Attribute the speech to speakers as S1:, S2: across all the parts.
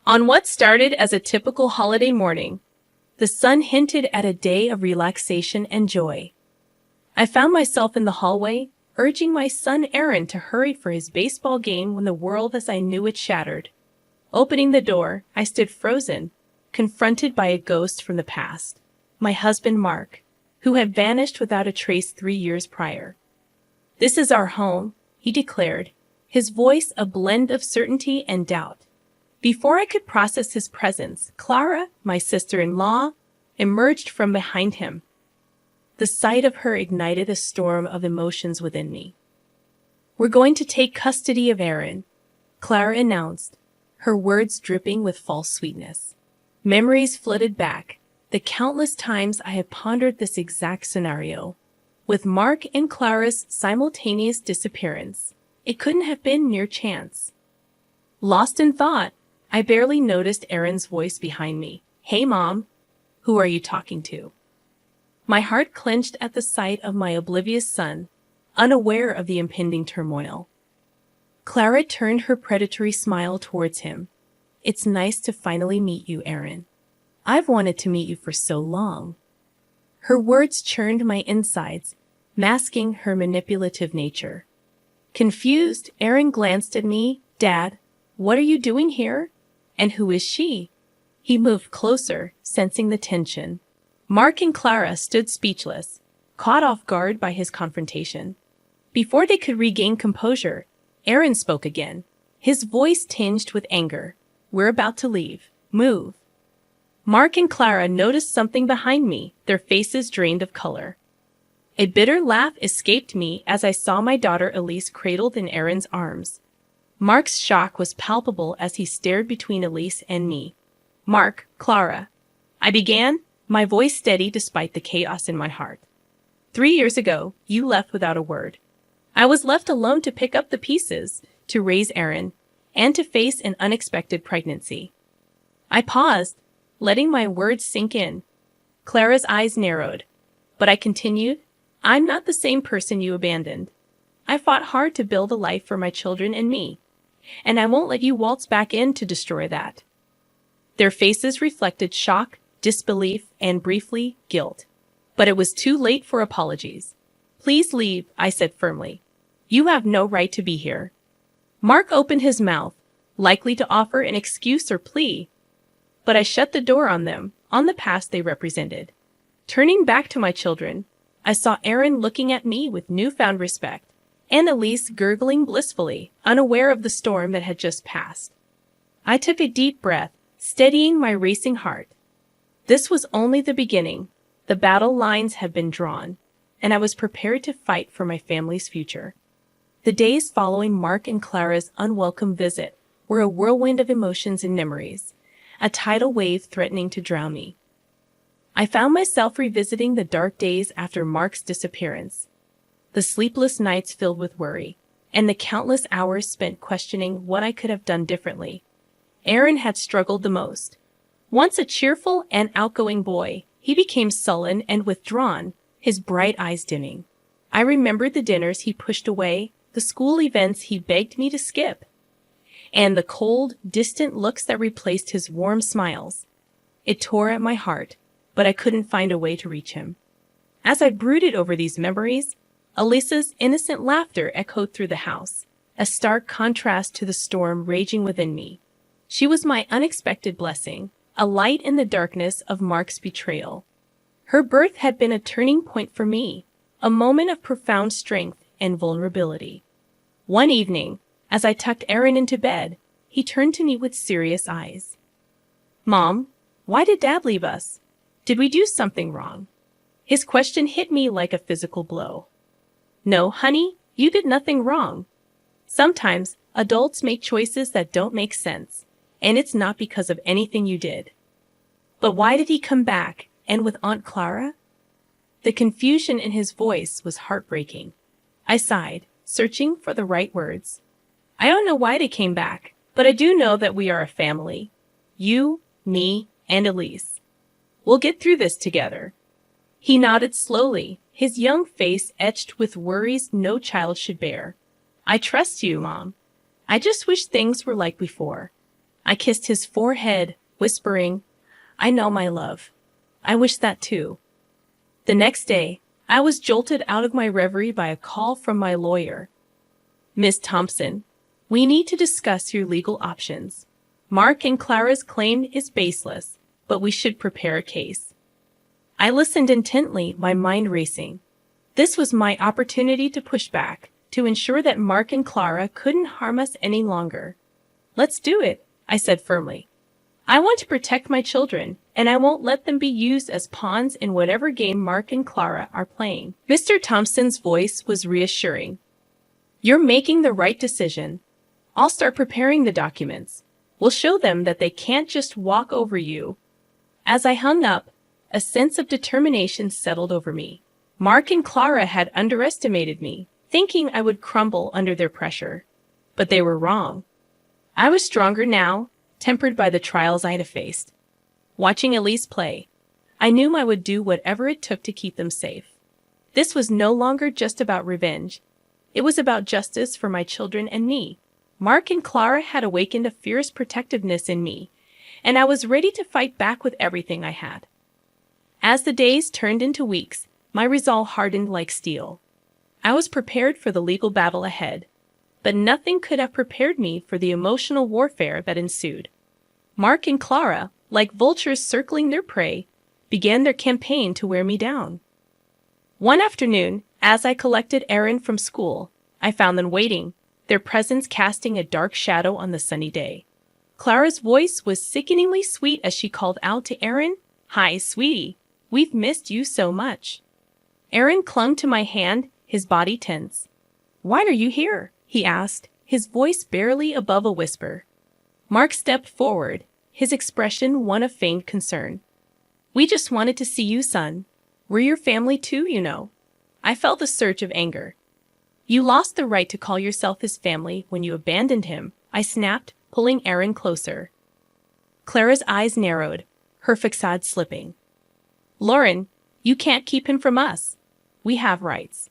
S1: On what started as a typical holiday morning, the sun hinted at a day of relaxation and joy. I found myself in the hallway, urging my son Aaron to hurry for his baseball game when the world as I knew it shattered. Opening the door, I stood frozen, confronted by a ghost from the past. My husband Mark, who had vanished without a trace 3 years prior. "This is our home," he declared, his voice a blend of certainty and doubt. Before I could process his presence, Clara, my sister-in-law, emerged from behind him. The sight of her ignited a storm of emotions within me. "We're going to take custody of Aaron," Clara announced, her words dripping with false sweetness. Memories flooded back, the countless times I had pondered this exact scenario. With Mark and Clara's simultaneous disappearance, it couldn't have been mere chance. Lost in thought, I barely noticed Aaron's voice behind me. "Hey, Mom, who are you talking to?" My heart clenched at the sight of my oblivious son, unaware of the impending turmoil. Clara turned her predatory smile towards him. "It's nice to finally meet you, Aaron. I've wanted to meet you for so long." Her words churned my insides, masking her manipulative nature. Confused, Aaron glanced at me. "Dad, what are you doing here? And who is she?" He moved closer, sensing the tension. Mark and Clara stood speechless, caught off guard by his confrontation. Before they could regain composure, Aaron spoke again, his voice tinged with anger. "We're about to leave. Move." Mark and Clara noticed something behind me, their faces drained of color. A bitter laugh escaped me as I saw my daughter Elise cradled in Aaron's arms. Mark's shock was palpable as he stared between Elise and me. "Mark, Clara," I began, my voice steady despite the chaos in my heart. "3 years ago, you left without a word. I was left alone to pick up the pieces, to raise Aaron, and to face an unexpected pregnancy." I paused, letting my words sink in. Clara's eyes narrowed, but I continued, "I'm not the same person you abandoned. I fought hard to build a life for my children and me, and I won't let you waltz back in to destroy that." Their faces reflected shock, disbelief, and briefly, guilt. But it was too late for apologies. "Please leave," I said firmly. "You have no right to be here." Mark opened his mouth, likely to offer an excuse or plea, but I shut the door on them, on the past they represented. Turning back to my children, I saw Aaron looking at me with newfound respect, and Elise gurgling blissfully, unaware of the storm that had just passed. I took a deep breath, steadying my racing heart. This was only the beginning. The battle lines had been drawn, and I was prepared to fight for my family's future. The days following Mark and Clara's unwelcome visit were a whirlwind of emotions and memories, a tidal wave threatening to drown me. I found myself revisiting the dark days after Mark's disappearance, the sleepless nights filled with worry, and the countless hours spent questioning what I could have done differently. Aaron had struggled the most. Once a cheerful and outgoing boy, he became sullen and withdrawn, his bright eyes dimming. I remembered the dinners he pushed away, the school events he begged me to skip, and the cold, distant looks that replaced his warm smiles. It tore at my heart, but I couldn't find a way to reach him. As I brooded over these memories, Elisa's innocent laughter echoed through the house, a stark contrast to the storm raging within me. She was my unexpected blessing, a light in the darkness of Mark's betrayal. Her birth had been a turning point for me, a moment of profound strength and vulnerability. One evening, as I tucked Aaron into bed, he turned to me with serious eyes. "Mom, why did Dad leave us? Did we do something wrong?" His question hit me like a physical blow. "No, honey, you did nothing wrong. Sometimes adults make choices that don't make sense, and it's not because of anything you did." "But why did he come back, and with Aunt Clara?" The confusion in his voice was heartbreaking. I sighed, searching for the right words. "I don't know why they came back, but I do know that we are a family. You, me, and Elise. We'll get through this together." He nodded slowly, his young face etched with worries no child should bear. "I trust you, Mom. I just wish things were like before." I kissed his forehead, whispering, "I know, my love. I wish that too." The next day, I was jolted out of my reverie by a call from my lawyer. "Miss Thompson, we need to discuss your legal options. Mark and Clara's claim is baseless, but we should prepare a case." I listened intently, my mind racing. This was my opportunity to push back, to ensure that Mark and Clara couldn't harm us any longer. "Let's do it," I said firmly. "I want to protect my children, and I won't let them be used as pawns in whatever game Mark and Clara are playing." Mr. Thompson's voice was reassuring. "You're making the right decision. I'll start preparing the documents. We'll show them that they can't just walk over you." As I hung up, a sense of determination settled over me. Mark and Clara had underestimated me, thinking I would crumble under their pressure. But they were wrong. I was stronger now, tempered by the trials I had faced. Watching Elise play, I knew I would do whatever it took to keep them safe. This was no longer just about revenge. It was about justice for my children and me. Mark and Clara had awakened a fierce protectiveness in me, and I was ready to fight back with everything I had. As the days turned into weeks, my resolve hardened like steel. I was prepared for the legal battle ahead, but nothing could have prepared me for the emotional warfare that ensued. Mark and Clara, like vultures circling their prey, began their campaign to wear me down. One afternoon, as I collected Aaron from school, I found them waiting, their presence casting a dark shadow on the sunny day. Clara's voice was sickeningly sweet as she called out to Aaron, "Hi, sweetie. We've missed you so much." Aaron clung to my hand, his body tense. "Why are you here?" he asked, his voice barely above a whisper. Mark stepped forward, his expression one of feigned concern. "We just wanted to see you, son. We're your family too, you know." I felt the surge of anger. "You lost the right to call yourself his family when you abandoned him," I snapped, pulling Aaron closer. Clara's eyes narrowed, her facade slipping. "Lauren, you can't keep him from us. We have rights."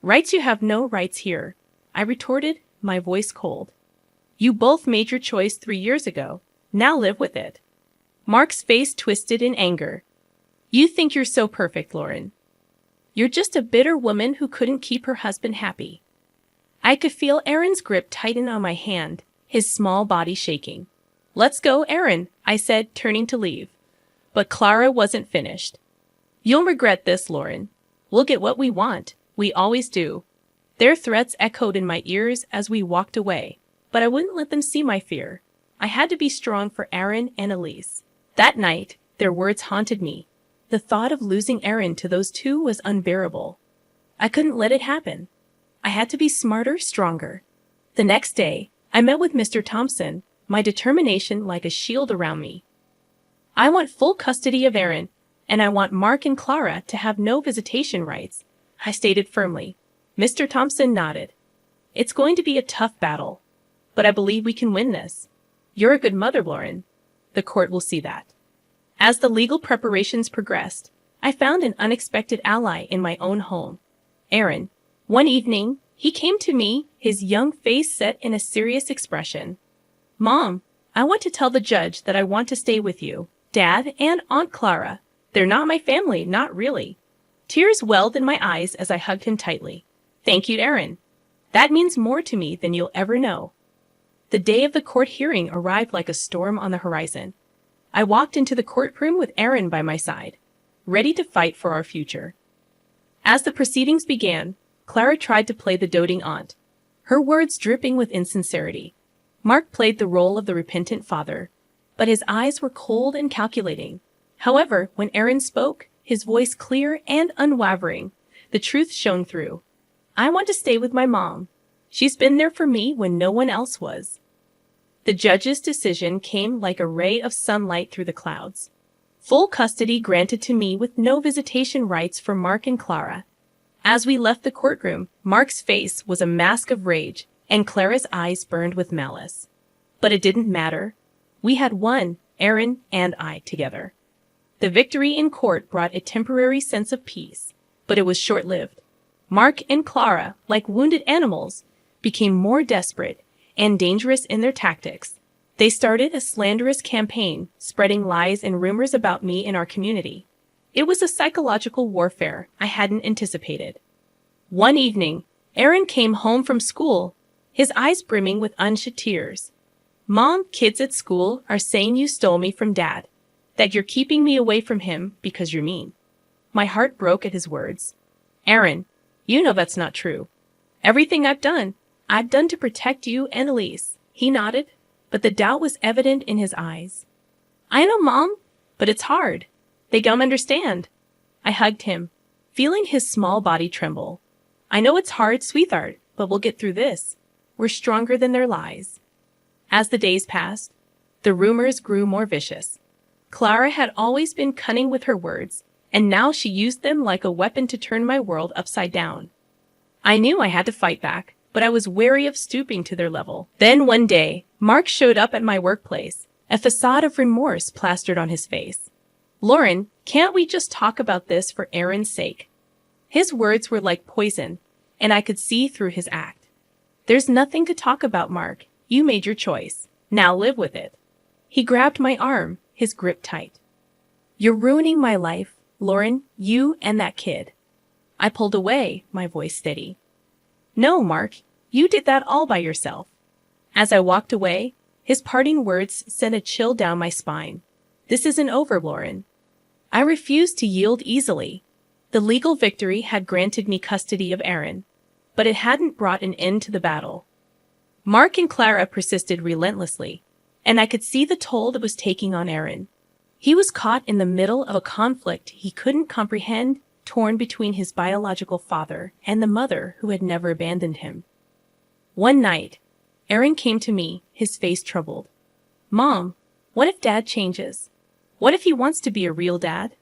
S1: "Rights? You have no rights here," I retorted, my voice cold. "You both made your choice 3 years ago. Now live with it." Mark's face twisted in anger. "You think you're so perfect, Lauren. You're just a bitter woman who couldn't keep her husband happy." I could feel Aaron's grip tighten on my hand, his small body shaking. "Let's go, Aaron," I said, turning to leave. But Clara wasn't finished. "You'll regret this, Lauren. We'll get what we want. We always do." Their threats echoed in my ears as we walked away, but I wouldn't let them see my fear. I had to be strong for Aaron and Elise. That night, their words haunted me. The thought of losing Aaron to those two was unbearable. I couldn't let it happen. I had to be smarter, stronger. The next day, I met with Mr. Thompson, my determination like a shield around me. "I want full custody of Aaron, and I want Mark and Clara to have no visitation rights," I stated firmly. Mr. Thompson nodded. "It's going to be a tough battle, but I believe we can win this. You're a good mother, Lauren. The court will see that." As the legal preparations progressed, I found an unexpected ally in my own home. Aaron. One evening, he came to me, his young face set in a serious expression. "Mom, I want to tell the judge that I want to stay with you, Dad, and Aunt Clara. They're not my family, not really." Tears welled in my eyes as I hugged him tightly. "Thank you, Aaron. That means more to me than you'll ever know." The day of the court hearing arrived like a storm on the horizon. I walked into the courtroom with Aaron by my side, ready to fight for our future. As the proceedings began, Clara tried to play the doting aunt, her words dripping with insincerity. Mark played the role of the repentant father, but his eyes were cold and calculating. However, when Aaron spoke, his voice clear and unwavering, the truth shone through. "I want to stay with my mom. She's been there for me when no one else was." The judge's decision came like a ray of sunlight through the clouds. Full custody granted to me with no visitation rights for Mark and Clara. As we left the courtroom, Mark's face was a mask of rage, and Clara's eyes burned with malice. But it didn't matter. We had won, Aaron and I together. The victory in court brought a temporary sense of peace, but it was short-lived. Mark and Clara, like wounded animals, became more desperate and dangerous in their tactics. They started a slanderous campaign, spreading lies and rumors about me in our community. It was a psychological warfare I hadn't anticipated. One evening, Aaron came home from school, his eyes brimming with unshed tears. "Mom, kids at school are saying you stole me from Dad, that you're keeping me away from him because you're mean." My heart broke at his words. "Aaron, you know that's not true. Everything I've done to protect you and Elise." He nodded, but the doubt was evident in his eyes. "I know, Mom, but it's hard. They don't understand." I hugged him, feeling his small body tremble. "I know it's hard, sweetheart, but we'll get through this. We're stronger than their lies." As the days passed, the rumors grew more vicious. Clara had always been cunning with her words, and now she used them like a weapon to turn my world upside down. I knew I had to fight back, but I was wary of stooping to their level. Then one day, Mark showed up at my workplace, a facade of remorse plastered on his face. "Lauren, can't we just talk about this for Aaron's sake?" His words were like poison, and I could see through his act. "There's nothing to talk about, Mark. You made your choice. Now live with it." He grabbed my arm, his grip tight. "You're ruining my life, Lauren, you and that kid." I pulled away, my voice steady. "No, Mark, you did that all by yourself." As I walked away, his parting words sent a chill down my spine. "This isn't over, Lauren." I refused to yield easily. The legal victory had granted me custody of Aaron, but it hadn't brought an end to the battle. Mark and Clara persisted relentlessly, and I could see the toll it was taking on Aaron. He was caught in the middle of a conflict he couldn't comprehend, torn between his biological father and the mother who had never abandoned him. One night, Aaron came to me, his face troubled. "Mom, what if Dad changes? What if he wants to be a real dad?"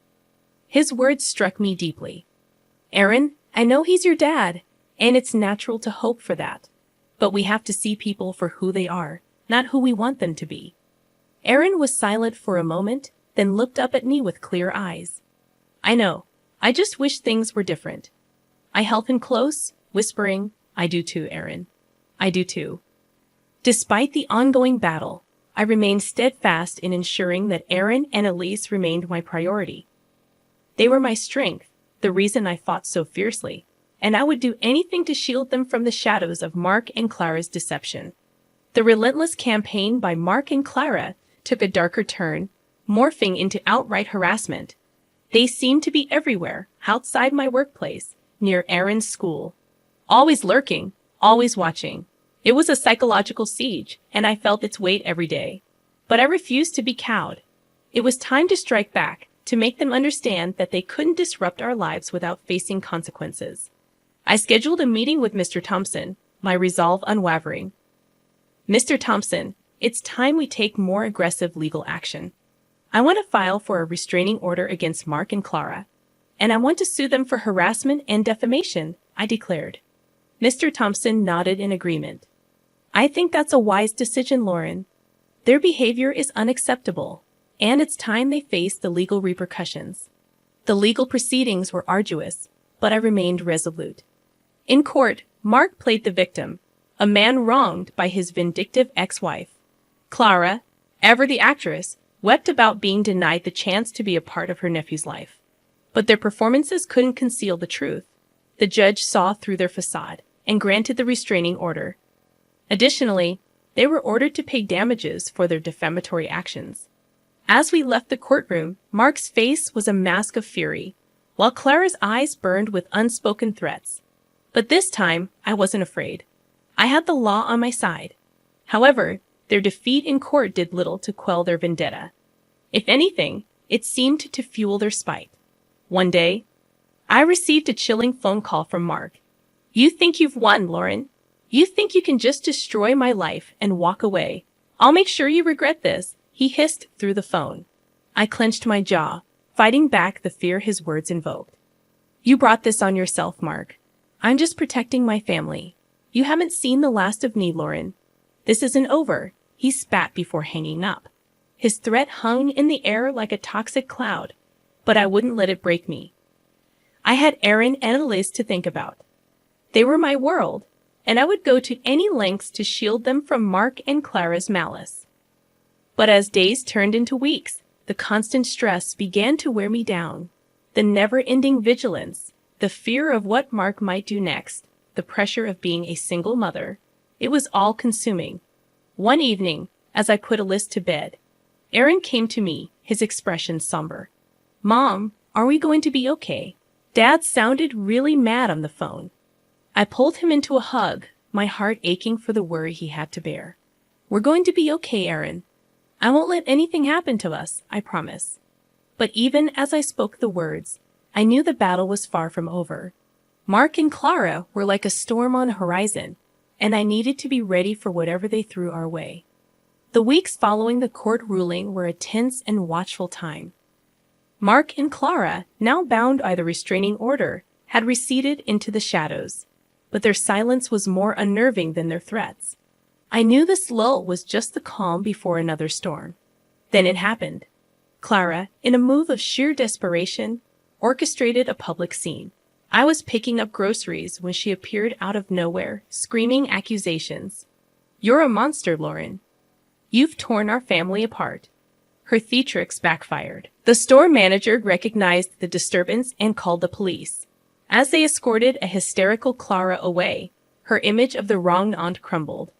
S1: His words struck me deeply. "Aaron, I know he's your dad, and it's natural to hope for that. But we have to see people for who they are, not who we want them to be." Aaron was silent for a moment, then looked up at me with clear eyes. "I know. I just wish things were different." I held him close, whispering, "I do too, Aaron. I do too." Despite the ongoing battle, I remained steadfast in ensuring that Aaron and Elise remained my priority. They were my strength, the reason I fought so fiercely, and I would do anything to shield them from the shadows of Mark and Clara's deception. The relentless campaign by Mark and Clara took a darker turn, morphing into outright harassment. They seemed to be everywhere, outside my workplace, near Aaron's school. Always lurking, always watching. It was a psychological siege, and I felt its weight every day. But I refused to be cowed. It was time to strike back, to make them understand that they couldn't disrupt our lives without facing consequences. I scheduled a meeting with Mr. Thompson, my resolve unwavering. "Mr. Thompson, it's time we take more aggressive legal action. I want to file for a restraining order against Mark and Clara, and I want to sue them for harassment and defamation," I declared. Mr. Thompson nodded in agreement. "I think that's a wise decision, Lauren. Their behavior is unacceptable, and it's time they face the legal repercussions." The legal proceedings were arduous, but I remained resolute. In court, Mark played the victim, a man wronged by his vindictive ex-wife. Clara, ever the actress, wept about being denied the chance to be a part of her nephew's life. But their performances couldn't conceal the truth. The judge saw through their facade and granted the restraining order. Additionally, they were ordered to pay damages for their defamatory actions. As we left the courtroom, Mark's face was a mask of fury, while Clara's eyes burned with unspoken threats. But this time, I wasn't afraid. I had the law on my side. However, their defeat in court did little to quell their vendetta. If anything, it seemed to fuel their spite. One day, I received a chilling phone call from Mark. "You think you've won, Lauren? You think you can just destroy my life and walk away? I'll make sure you regret this," he hissed through the phone. I clenched my jaw, fighting back the fear his words invoked. "You brought this on yourself, Mark. I'm just protecting my family. You haven't seen the last of me, Lauren. This isn't over," he spat before hanging up. His threat hung in the air like a toxic cloud, but I wouldn't let it break me. I had Aaron and Elise to think about. They were my world, and I would go to any lengths to shield them from Mark and Clara's malice. But as days turned into weeks, the constant stress began to wear me down. The never-ending vigilance, the fear of what Mark might do next, the pressure of being a single mother. It was all-consuming. One evening, as I put Elise to bed, Aaron came to me, his expression somber. "Mom, are we going to be okay?" Dad sounded really mad on the phone. I pulled him into a hug, my heart aching for the worry he had to bear. "We're going to be okay, Aaron. I won't let anything happen to us, I promise." But even as I spoke the words, I knew the battle was far from over. Mark and Clara were like a storm on the horizon, and I needed to be ready for whatever they threw our way. The weeks following the court ruling were a tense and watchful time. Mark and Clara, now bound by the restraining order, had receded into the shadows, but their silence was more unnerving than their threats. I knew this lull was just the calm before another storm. Then it happened. Clara, in a move of sheer desperation, orchestrated a public scene. I was picking up groceries when she appeared out of nowhere, screaming accusations. "You're a monster, Lauren. You've torn our family apart." Her theatrics backfired. The store manager recognized the disturbance and called the police. As they escorted a hysterical Clara away, her image of the wronged aunt crumbled.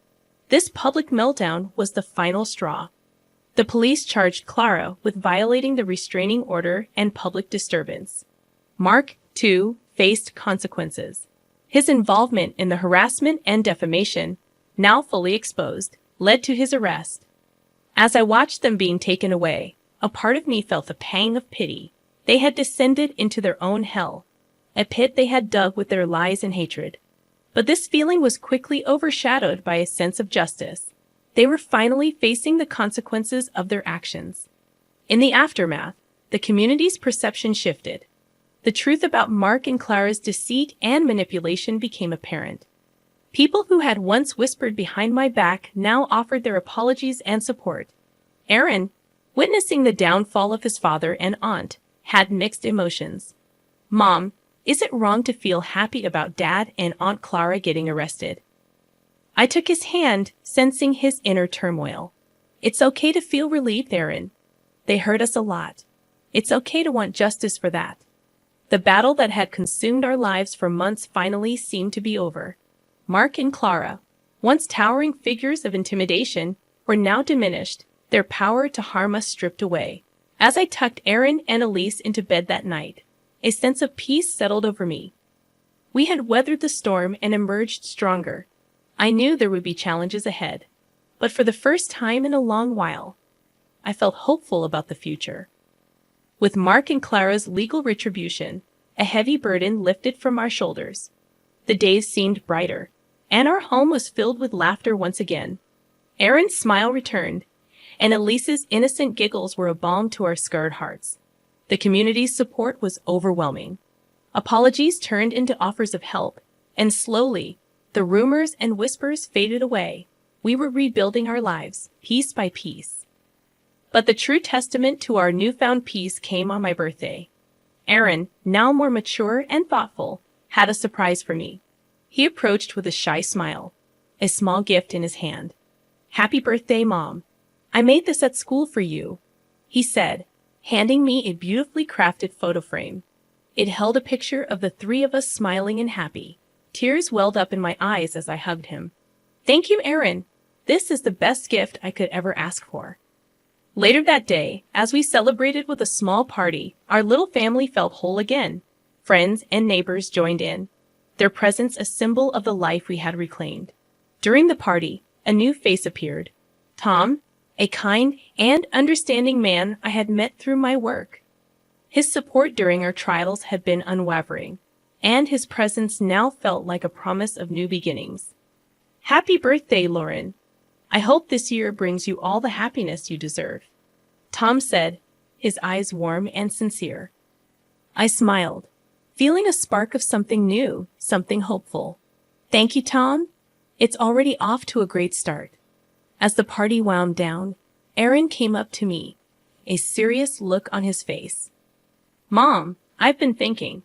S1: This public meltdown was the final straw. The police charged Clara with violating the restraining order and public disturbance. Mark, too, faced consequences. His involvement in the harassment and defamation, now fully exposed, led to his arrest. As I watched them being taken away, a part of me felt a pang of pity. They had descended into their own hell, a pit they had dug with their lies and hatred. But this feeling was quickly overshadowed by a sense of justice. They were finally facing the consequences of their actions. In the aftermath, the community's perception shifted. The truth about Mark and Clara's deceit and manipulation became apparent. People who had once whispered behind my back now offered their apologies and support. Aaron, witnessing the downfall of his father and aunt, had mixed emotions. "Mom, is it wrong to feel happy about Dad and Aunt Clara getting arrested?" I took his hand, sensing his inner turmoil. "It's okay to feel relieved, Aaron. They hurt us a lot. It's okay to want justice for that." The battle that had consumed our lives for months finally seemed to be over. Mark and Clara, once towering figures of intimidation, were now diminished, their power to harm us stripped away. As I tucked Aaron and Elise into bed that night, a sense of peace settled over me. We had weathered the storm and emerged stronger. I knew there would be challenges ahead, but for the first time in a long while, I felt hopeful about the future. With Mark and Clara's legal retribution, a heavy burden lifted from our shoulders. The days seemed brighter, and our home was filled with laughter once again. Aaron's smile returned, and Elise's innocent giggles were a balm to our scarred hearts. The community's support was overwhelming. Apologies turned into offers of help, and slowly, the rumors and whispers faded away. We were rebuilding our lives, piece by piece. But the true testament to our newfound peace came on my birthday. Aaron, now more mature and thoughtful, had a surprise for me. He approached with a shy smile, a small gift in his hand. "Happy birthday, Mom. I made this at school for you," he said, handing me a beautifully crafted photo frame. It held a picture of the three of us smiling and happy. Tears welled up in my eyes as I hugged him. "Thank you, Aaron. This is the best gift I could ever ask for." Later that day, as we celebrated with a small party, our little family felt whole again. Friends and neighbors joined in, their presence a symbol of the life we had reclaimed. During the party, a new face appeared. Tom, a kind and understanding man I had met through my work. His support during our trials had been unwavering, and his presence now felt like a promise of new beginnings. "Happy birthday, Lauren. I hope this year brings you all the happiness you deserve," Tom said, his eyes warm and sincere. I smiled, feeling a spark of something new, something hopeful. "Thank you, Tom. It's already off to a great start." As the party wound down, Aaron came up to me, a serious look on his face. "Mom, I've been thinking.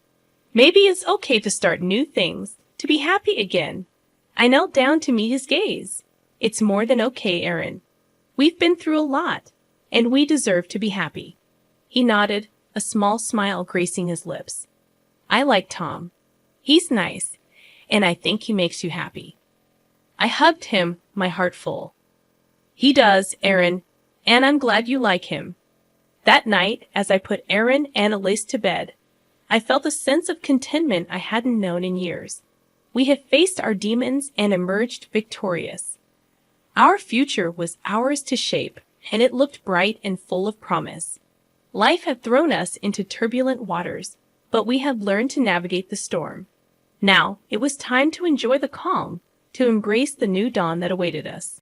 S1: Maybe it's okay to start new things, to be happy again." I knelt down to meet his gaze. "It's more than okay, Aaron. We've been through a lot, and we deserve to be happy. He nodded, a small smile gracing his lips. I like Tom. He's nice, and I think he makes you happy. I hugged him, my heart full. He does, Aaron, and I'm glad you like him. That night, as I put Aaron and Elise to bed, I felt a sense of contentment I hadn't known in years. We had faced our demons and emerged victorious. Our future was ours to shape, and it looked bright and full of promise. Life had thrown us into turbulent waters, but we had learned to navigate the storm. Now, it was time to enjoy the calm, to embrace the new dawn that awaited us.